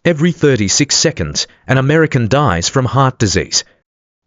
Every 36 seconds, an American dies from heart disease.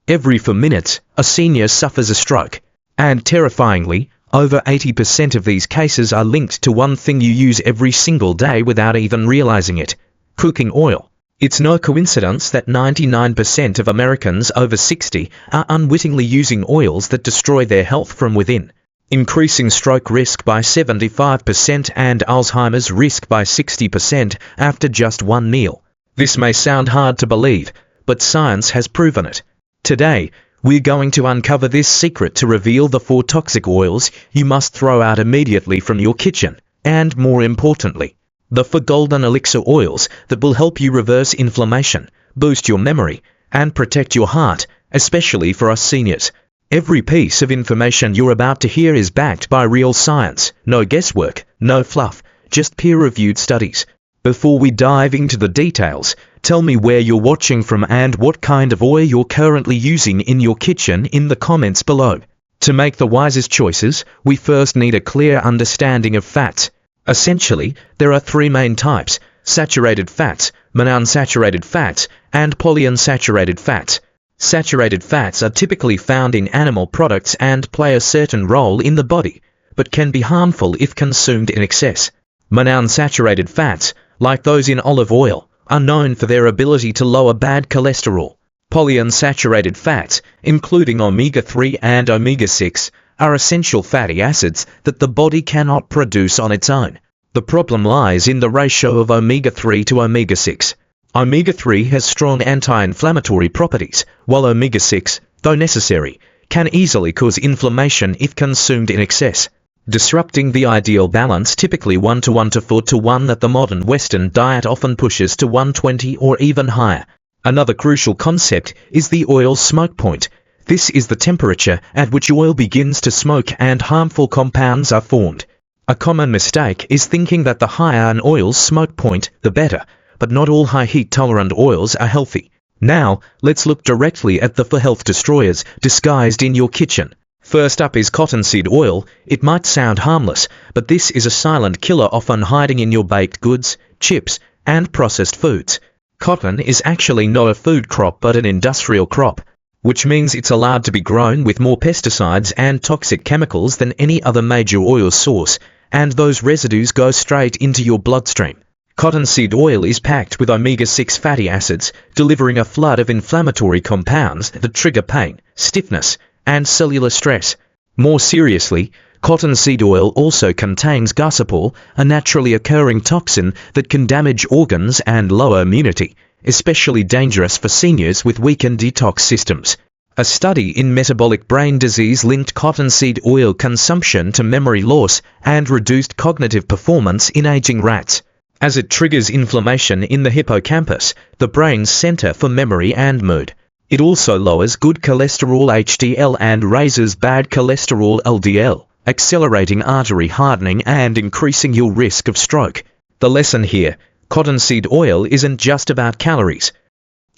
Every 4 minutes, a senior suffers a stroke. And terrifyingly, over 80% of these cases are linked to one thing you use every single day without even realizing it: cooking oil. It's no coincidence that 99% of Americans over 60 are unwittingly using oils that destroy their health from within, increasing stroke risk by 75% and Alzheimer's risk by 60% after just one meal. This may sound hard to believe, but science has proven it. Today, we're going to uncover this secret to reveal the 4 toxic oils you must throw out immediately from your kitchen, and more importantly, the 4 golden elixir oils that will help you reverse inflammation, boost your memory, and protect your heart, especially for us seniors. Every piece of information you're about to hear is backed by real science, no guesswork, no fluff, just peer-reviewed studies. Before we dive into the details, tell me where you're watching from and what kind of oil you're currently using in your kitchen in the comments below. To make the wisest choices, we first need a clear understanding of fats. Essentially, there are 3 main types: saturated fats, monounsaturated fats, and polyunsaturated fats. Saturated fats are typically found in animal products and play a certain role in the body, but can be harmful if consumed in excess. Monounsaturated fats, like those in olive oil, are known for their ability to lower bad cholesterol. Polyunsaturated fats, including omega-3 and omega-6, are essential fatty acids that the body cannot produce on its own. The problem lies in the ratio of omega-3 to omega-6. Omega-3 has strong anti-inflammatory properties, while omega-6, though necessary, can easily cause inflammation if consumed in excess, disrupting the ideal balance, typically 1:1 to 4:1 that the modern Western diet often pushes to 120 or even higher. Another crucial concept is the oil smoke point. This is the temperature at which oil begins to smoke and harmful compounds are formed. A common mistake is thinking that the higher an oil's smoke point, the better, but not all high heat-tolerant oils are healthy. Now, let's look directly at the 4 health destroyers disguised in your kitchen. First up is cottonseed oil. It might sound harmless, but this is a silent killer often hiding in your baked goods, chips, and processed foods. Cotton is actually not a food crop but an industrial crop, which means it's allowed to be grown with more pesticides and toxic chemicals than any other major oil source, and those residues go straight into your bloodstream. Cottonseed oil is packed with omega-6 fatty acids, delivering a flood of inflammatory compounds that trigger pain, stiffness, and cellular stress. More seriously, cottonseed oil also contains glycol, a naturally occurring toxin that can damage organs and lower immunity, especially dangerous for seniors with weakened detox systems. A study in metabolic brain disease linked cottonseed oil consumption to memory loss and reduced cognitive performance in aging rats, as it triggers inflammation in the hippocampus, the brain's center for memory and mood. It also lowers good cholesterol HDL and raises bad cholesterol LDL, accelerating artery hardening and increasing your risk of stroke. The lesson here: cottonseed oil isn't just about calories.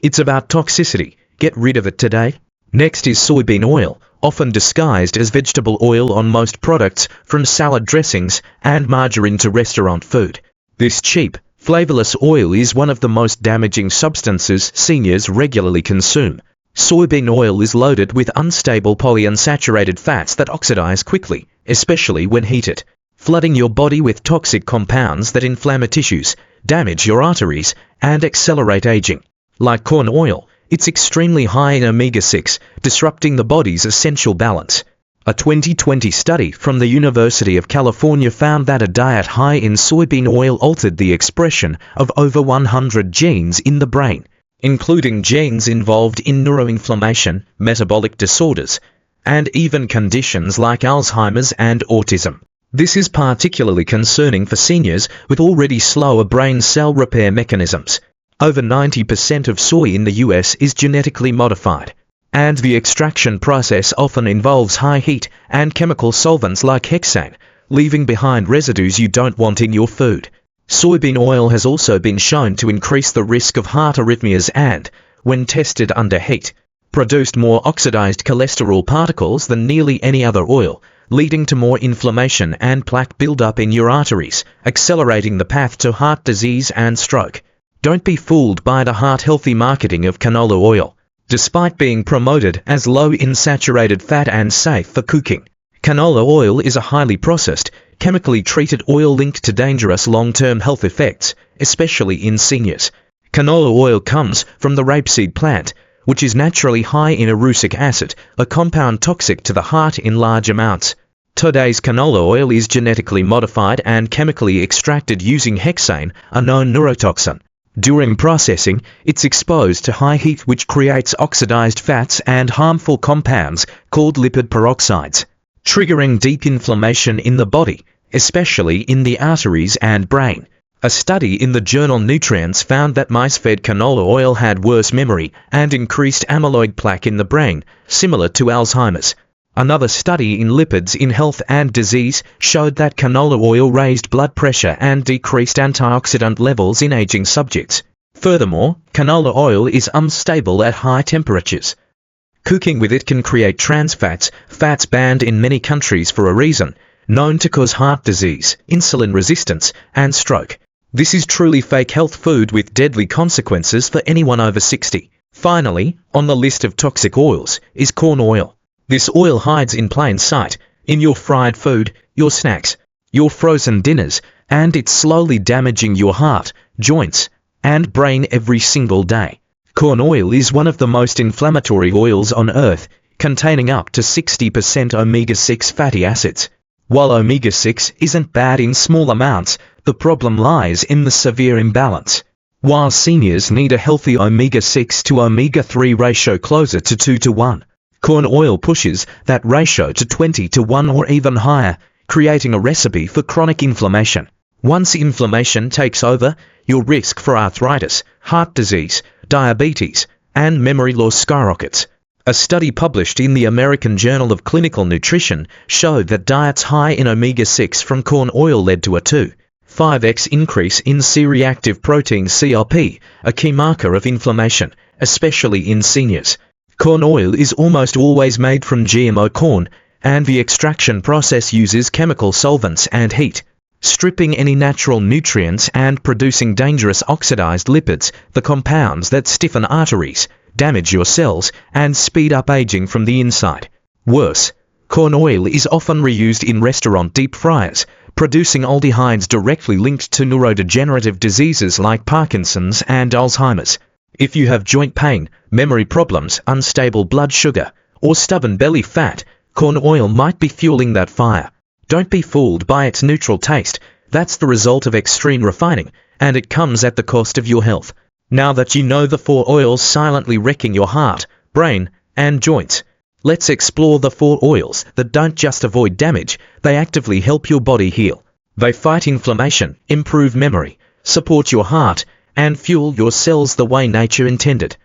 It's about toxicity. Get rid of it today. Next is soybean oil, often disguised as vegetable oil on most products, from salad dressings and margarine to restaurant food. This cheap, flavorless oil is one of the most damaging substances seniors regularly consume. Soybean oil is loaded with unstable polyunsaturated fats that oxidize quickly, especially when heated, flooding your body with toxic compounds that inflame tissues, damage your arteries, and accelerate aging. Like corn oil, it's extremely high in omega-6, disrupting the body's essential balance. A 2020 study from the University of California found that a diet high in soybean oil altered the expression of over 100 genes in the brain, including genes involved in neuroinflammation, metabolic disorders, and even conditions like Alzheimer's and autism. This is particularly concerning for seniors with already slower brain cell repair mechanisms. Over 90% of soy in the US is genetically modified, and the extraction process often involves high heat and chemical solvents like hexane, leaving behind residues you don't want in your food. Soybean oil has also been shown to increase the risk of heart arrhythmias and, when tested under heat, produced more oxidized cholesterol particles than nearly any other oil, leading to more inflammation and plaque buildup in your arteries, accelerating the path to heart disease and stroke. Don't be fooled by the heart-healthy marketing of canola oil. Despite being promoted as low in saturated fat and safe for cooking, canola oil is a highly processed, chemically treated oil linked to dangerous long-term health effects, especially in seniors. Canola oil comes from the rapeseed plant, which is naturally high in erucic acid, a compound toxic to the heart in large amounts. Today's canola oil is genetically modified and chemically extracted using hexane, a known neurotoxin. During processing, it's exposed to high heat, which creates oxidized fats and harmful compounds called lipid peroxides, triggering deep inflammation in the body, especially in the arteries and brain. A study in the journal Nutrients found that mice fed canola oil had worse memory and increased amyloid plaque in the brain, similar to Alzheimer's. Another study in Lipids in Health and Disease showed that canola oil raised blood pressure and decreased antioxidant levels in aging subjects. Furthermore, canola oil is unstable at high temperatures. Cooking with it can create trans fats, fats banned in many countries for a reason, known to cause heart disease, insulin resistance, and stroke. This is truly fake health food with deadly consequences for anyone over 60. Finally, on the list of toxic oils is corn oil. This oil hides in plain sight, in your fried food, your snacks, your frozen dinners, and it's slowly damaging your heart, joints, and brain every single day. Corn oil is one of the most inflammatory oils on earth, containing up to 60% omega-6 fatty acids. While omega-6 isn't bad in small amounts, the problem lies in the severe imbalance. While seniors need a healthy omega-6 to omega-3 ratio closer to 2 to 1, corn oil pushes that ratio to 20 to 1 or even higher, creating a recipe for chronic inflammation. Once inflammation takes over, your risk for arthritis, heart disease, diabetes, and memory loss skyrockets. A study published in the American Journal of Clinical Nutrition showed that diets high in omega-6 from corn oil led to a 2.5x increase in C-reactive protein CRP, a key marker of inflammation, especially in seniors. Corn oil is almost always made from GMO corn, and the extraction process uses chemical solvents and heat, stripping any natural nutrients and producing dangerous oxidized lipids, the compounds that stiffen arteries, damage your cells, and speed up aging from the inside. Worse, corn oil is often reused in restaurant deep fryers, producing aldehydes directly linked to neurodegenerative diseases like Parkinson's and Alzheimer's. If you have joint pain, memory problems, unstable blood sugar, or stubborn belly fat, corn oil might be fueling that fire. Don't be fooled by its neutral taste. That's the result of extreme refining, and it comes at the cost of your health. Now that you know the 4 oils silently wrecking your heart, brain, and joints, let's explore the 4 oils that don't just avoid damage, they actively help your body heal. They fight inflammation, improve memory, support your heart, and fuel your cells the way nature intended.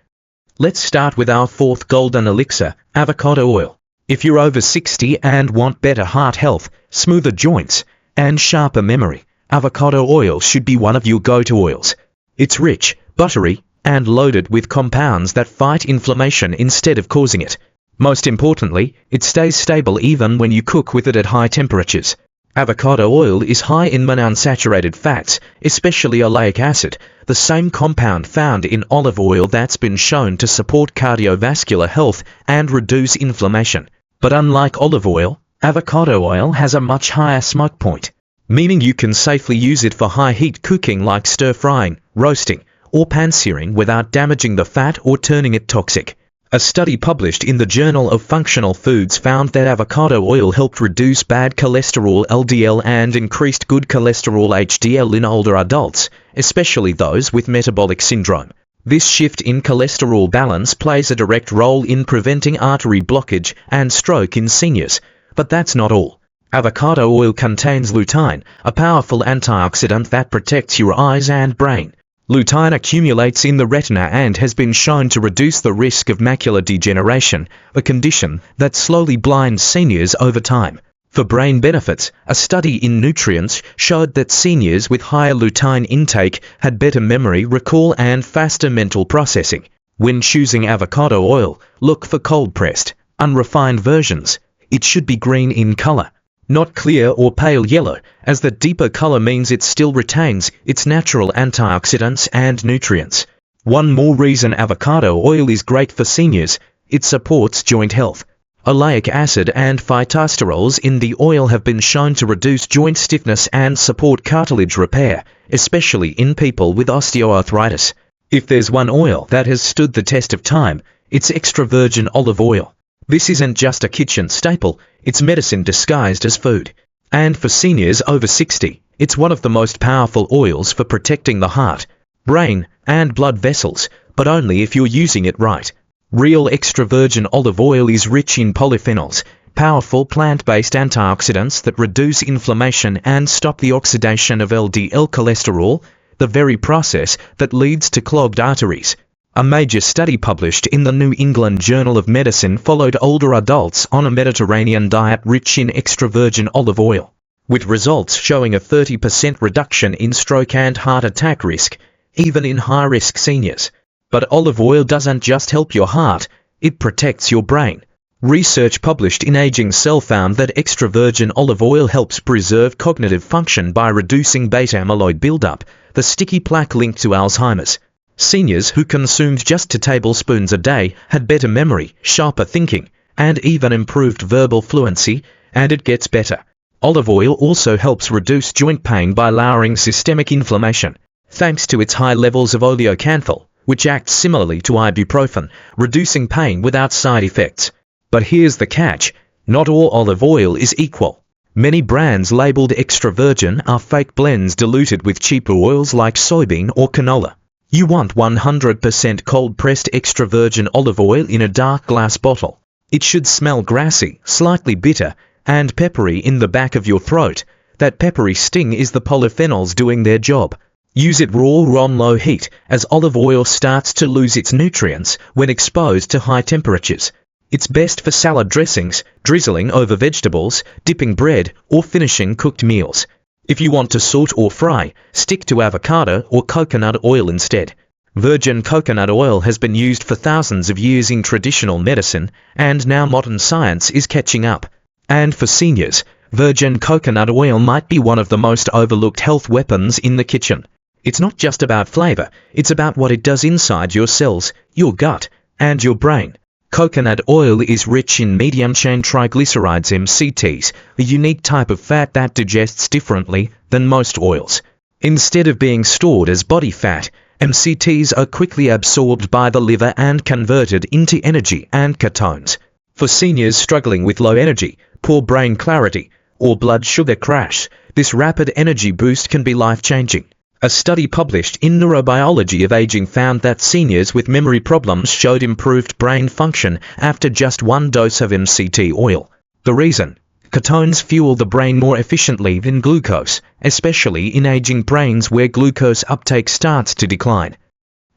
Let's start with our 4th golden elixir, avocado oil. If you're over 60 and want better heart health, smoother joints, and sharper memory, avocado oil should be one of your go-to oils. It's rich, buttery, and loaded with compounds that fight inflammation instead of causing it. Most importantly, it stays stable even when you cook with it at high temperatures. Avocado oil is high in monounsaturated fats, especially oleic acid, the same compound found in olive oil that's been shown to support cardiovascular health and reduce inflammation. But unlike olive oil, avocado oil has a much higher smoke point, meaning you can safely use it for high-heat cooking like stir-frying, roasting, or pan-searing without damaging the fat or turning it toxic. A study published in the Journal of Functional Foods found that avocado oil helped reduce bad cholesterol LDL and increased good cholesterol HDL in older adults, especially those with metabolic syndrome. This shift in cholesterol balance plays a direct role in preventing artery blockage and stroke in seniors. But that's not all. Avocado oil contains lutein, a powerful antioxidant that protects your eyes and brain. Lutein accumulates in the retina and has been shown to reduce the risk of macular degeneration, a condition that slowly blinds seniors over time. For brain benefits, a study in Nutrients showed that seniors with higher lutein intake had better memory recall and faster mental processing. When choosing avocado oil, look for cold-pressed, unrefined versions. It should be green in color. not clear or pale yellow, as the deeper color means it still retains its natural antioxidants and nutrients. One more reason avocado oil is great for seniors: it supports joint health. Oleic acid and phytosterols in the oil have been shown to reduce joint stiffness and support cartilage repair, especially in people with osteoarthritis. If there's one oil that has stood the test of time, it's extra virgin olive oil. This isn't just a kitchen staple, it's medicine disguised as food. And for seniors over 60, it's one of the most powerful oils for protecting the heart, brain, and blood vessels, but only if you're using it right. Real extra virgin olive oil is rich in polyphenols, powerful plant-based antioxidants that reduce inflammation and stop the oxidation of LDL cholesterol, the very process that leads to clogged arteries. A major study published in the New England Journal of Medicine followed older adults on a Mediterranean diet rich in extra virgin olive oil, with results showing a 30% reduction in stroke and heart attack risk, even in high-risk seniors. But olive oil doesn't just help your heart, it protects your brain. Research published in Aging Cell found that extra virgin olive oil helps preserve cognitive function by reducing beta amyloid buildup, the sticky plaque linked to Alzheimer's. Seniors who consumed just 2 tablespoons a day had better memory, sharper thinking, and even improved verbal fluency, and it gets better. Olive oil also helps reduce joint pain by lowering systemic inflammation, thanks to its high levels of oleocanthal, which acts similarly to ibuprofen, reducing pain without side effects. But here's the catch: not all olive oil is equal. Many brands labeled extra virgin are fake blends diluted with cheaper oils like soybean or canola. You want 100% cold-pressed extra virgin olive oil in a dark glass bottle. It should smell grassy, slightly bitter, and peppery in the back of your throat. That peppery sting is the polyphenols doing their job. Use it raw or on low heat, as olive oil starts to lose its nutrients when exposed to high temperatures. It's best for salad dressings, drizzling over vegetables, dipping bread, or finishing cooked meals. If you want to salt or fry, stick to avocado or coconut oil instead. Virgin coconut oil has been used for thousands of years in traditional medicine, and now modern science is catching up. And for seniors, virgin coconut oil might be one of the most overlooked health weapons in the kitchen. It's not just about flavor, it's about what it does inside your cells, your gut, and your brain. Coconut oil is rich in medium-chain triglycerides (MCTs), a unique type of fat that digests differently than most oils. Instead of being stored as body fat, MCTs are quickly absorbed by the liver and converted into energy and ketones. For seniors struggling with low energy, poor brain clarity, or blood sugar crash, this rapid energy boost can be life-changing. A study published in Neurobiology of Aging found that seniors with memory problems showed improved brain function after just 1 dose of MCT oil. The reason? Ketones fuel the brain more efficiently than glucose, especially in aging brains where glucose uptake starts to decline.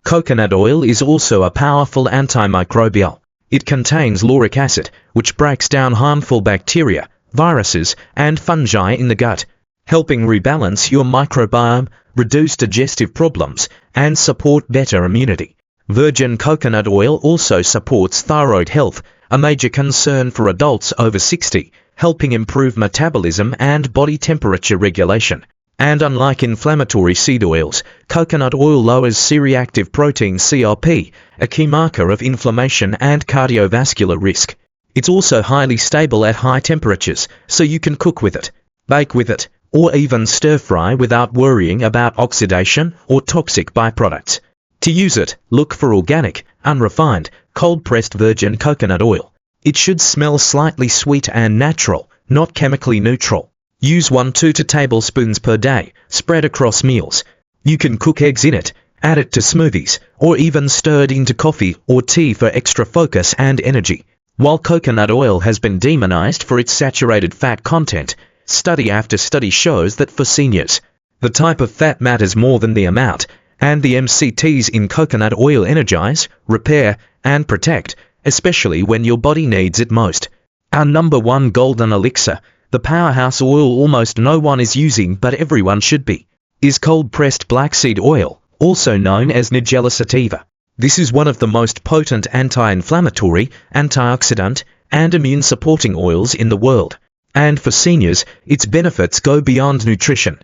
Coconut oil is also a powerful antimicrobial. It contains lauric acid, which breaks down harmful bacteria, viruses, and fungi in the gut, helping rebalance your microbiome, reduce digestive problems, and support better immunity. Virgin coconut oil also supports thyroid health, a major concern for adults over 60, helping improve metabolism and body temperature regulation. And unlike inflammatory seed oils, coconut oil lowers C-reactive protein (CRP), a key marker of inflammation and cardiovascular risk. It's also highly stable at high temperatures, so you can cook with it, bake with it, or even stir-fry without worrying about oxidation or toxic byproducts. To use it, look for organic, unrefined, cold-pressed virgin coconut oil. It should smell slightly sweet and natural, not chemically neutral. Use 1–2 tablespoons per day, spread across meals. You can cook eggs in it, add it to smoothies, or even stir it into coffee or tea for extra focus and energy. While coconut oil has been demonized for its saturated fat content, study after study shows that for seniors, the type of fat matters more than the amount, and the MCTs in coconut oil energize, repair, and protect, especially when your body needs it most. Our number 1 golden elixir, the powerhouse oil almost no one is using but everyone should be, is cold-pressed blackseed oil, also known as Nigella sativa. This is one of the most potent anti-inflammatory, antioxidant, and immune-supporting oils in the world. And for seniors, its benefits go beyond nutrition.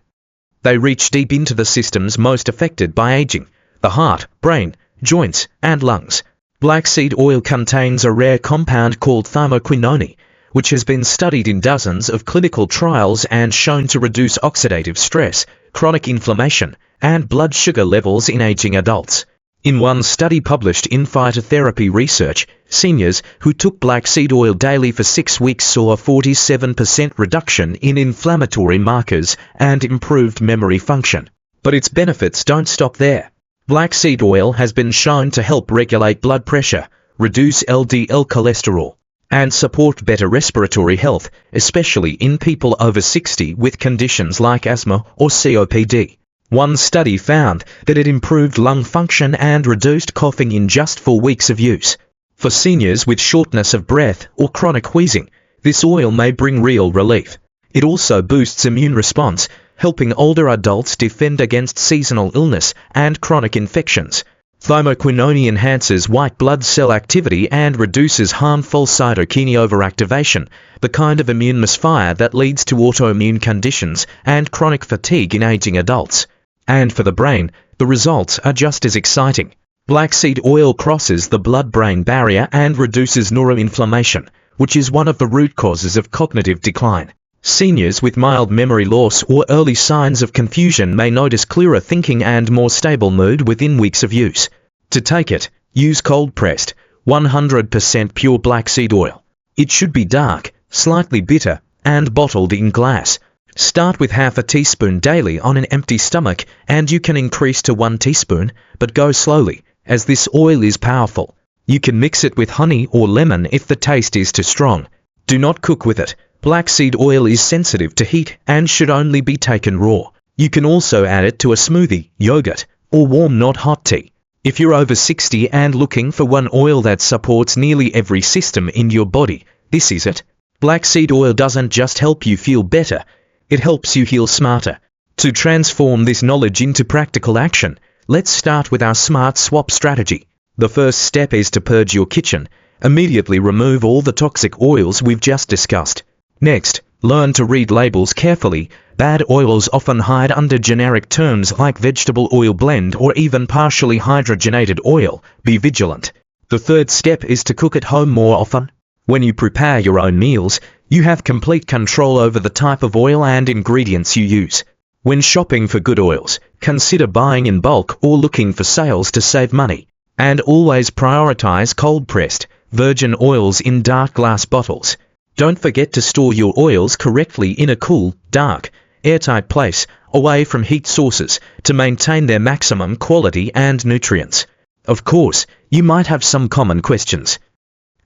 They reach deep into the systems most affected by aging: the heart, brain, joints, and lungs. Black seed oil contains a rare compound called thymoquinone, which has been studied in dozens of clinical trials and shown to reduce oxidative stress, chronic inflammation, and blood sugar levels in aging adults. In one study published in Phytotherapy Research, seniors who took black seed oil daily for 6 weeks saw a 47% reduction in inflammatory markers and improved memory function. But its benefits don't stop there. Black seed oil has been shown to help regulate blood pressure, reduce LDL cholesterol, and support better respiratory health, especially in people over 60 with conditions like asthma or COPD. One study found that it improved lung function and reduced coughing in just 4 weeks of use. For seniors with shortness of breath or chronic wheezing, this oil may bring real relief. It also boosts immune response, helping older adults defend against seasonal illness and chronic infections. Thymoquinone enhances white blood cell activity and reduces harmful cytokine overactivation, the kind of immune misfire that leads to autoimmune conditions and chronic fatigue in aging adults. And for the brain, the results are just as exciting. Black seed oil crosses the blood-brain barrier and reduces neuroinflammation, which is one of the root causes of cognitive decline. Seniors with mild memory loss or early signs of confusion may notice clearer thinking and more stable mood within weeks of use. To take it, use cold-pressed, 100% pure black seed oil. It should be dark, slightly bitter, and bottled in glass. Start with half a teaspoon daily on an empty stomach, and you can increase to 1 teaspoon, but go slowly, as this oil is powerful. You can mix it with honey or lemon if the taste is too strong. Do not cook with it. Black seed oil is sensitive to heat and should only be taken raw. You can also add it to a smoothie, yogurt, or warm not hot tea. If you're over 60 and looking for one oil that supports nearly every system in your body, this is it. Black seed oil doesn't just help you feel better, it helps you heal smarter. To transform this knowledge into practical action, let's start with our smart swap strategy. The first step is to purge your kitchen. Immediately remove all the toxic oils we've just discussed. Next, learn to read labels carefully. Bad oils often hide under generic terms like vegetable oil blend or even partially hydrogenated oil. Be vigilant. The third step is to cook at home more often. When you prepare your own meals, you have complete control over the type of oil and ingredients you use. When shopping for good oils, consider buying in bulk or looking for sales to save money. And always prioritize cold-pressed, virgin oils in dark glass bottles. Don't forget to store your oils correctly in a cool, dark, airtight place, away from heat sources, to maintain their maximum quality and nutrients. Of course, you might have some common questions.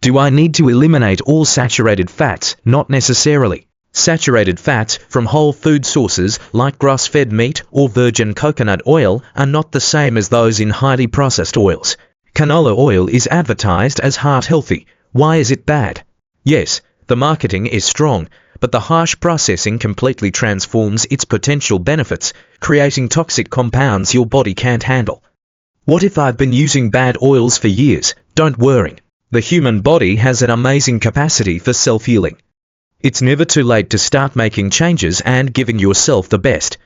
Do I need to eliminate all saturated fats? Not necessarily. Saturated fats from whole food sources like grass-fed meat or virgin coconut oil are not the same as those in highly processed oils. Canola oil is advertised as heart-healthy. Why is it bad? Yes, the marketing is strong, but the harsh processing completely transforms its potential benefits, creating toxic compounds your body can't handle. What if I've been using bad oils for years? Don't worry. The human body has an amazing capacity for self-healing. It's never too late to start making changes and giving yourself the best.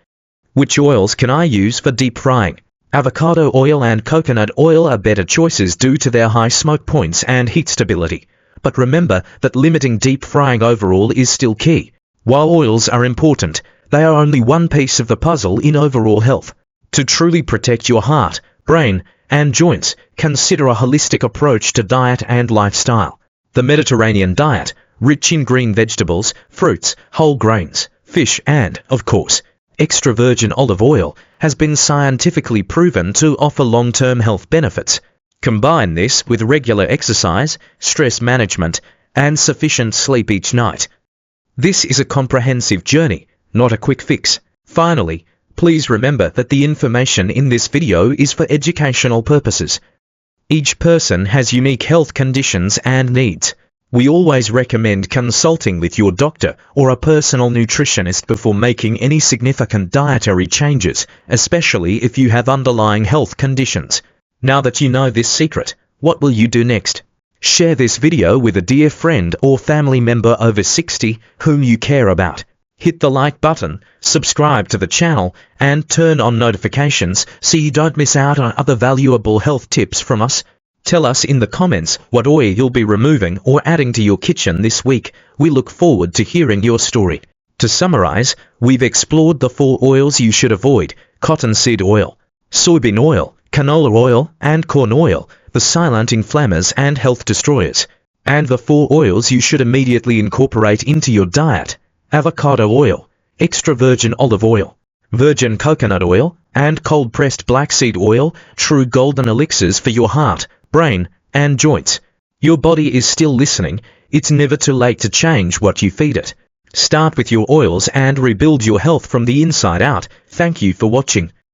Which oils can I use for deep frying? Avocado oil and coconut oil are better choices due to their high smoke points and heat stability. But remember that limiting deep frying overall is still key. While oils are important, they are only one piece of the puzzle in overall health. To truly protect your heart, brain, and joints, consider a holistic approach to diet and lifestyle. The Mediterranean diet, rich in green vegetables, fruits, whole grains, fish and, of course, extra virgin olive oil, has been scientifically proven to offer long-term health benefits. Combine this with regular exercise, stress management, and sufficient sleep each night. This is a comprehensive journey, not a quick fix. Finally, please remember that the information in this video is for educational purposes. Each person has unique health conditions and needs. We always recommend consulting with your doctor or a personal nutritionist before making any significant dietary changes, especially if you have underlying health conditions. Now that you know this secret, what will you do next? Share this video with a dear friend or family member over 60 whom you care about. Hit the like button, subscribe to the channel, and turn on notifications so you don't miss out on other valuable health tips from us. Tell us in the comments what oil you'll be removing or adding to your kitchen this week. We look forward to hearing your story. To summarize, we've explored the 4 oils you should avoid: cottonseed oil, soybean oil, canola oil, and corn oil, the silent inflammers and health destroyers. And the 4 oils you should immediately incorporate into your diet: avocado oil, extra virgin olive oil, virgin coconut oil, and cold-pressed blackseed oil, true golden elixirs for your heart, brain, and joints. Your body is still listening. It's never too late to change what you feed it. Start with your oils and rebuild your health from the inside out. Thank you for watching.